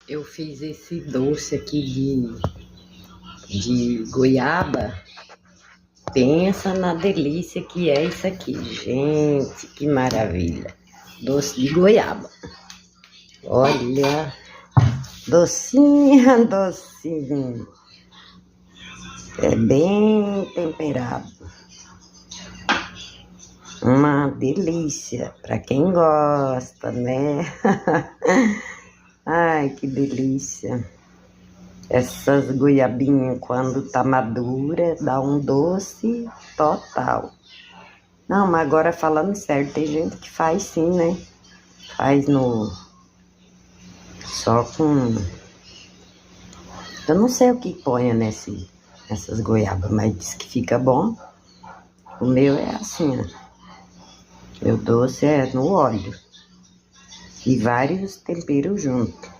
Eu fiz esse doce aqui de goiaba. Pensa na delícia que é isso aqui, gente, que maravilha. Doce de goiaba. Olha, docinha, docinho. É bem temperado. Uma delícia para quem gosta, né? Ai, que delícia. Essas goiabinhas, quando tá madura, dá um doce total. Não, mas agora falando sério, tem gente que faz sim, né? Faz só com... Eu não sei o que põe nessas goiabas, mas diz que fica bom. O meu é assim, ó. Meu doce é no óleo. E vários temperos junto.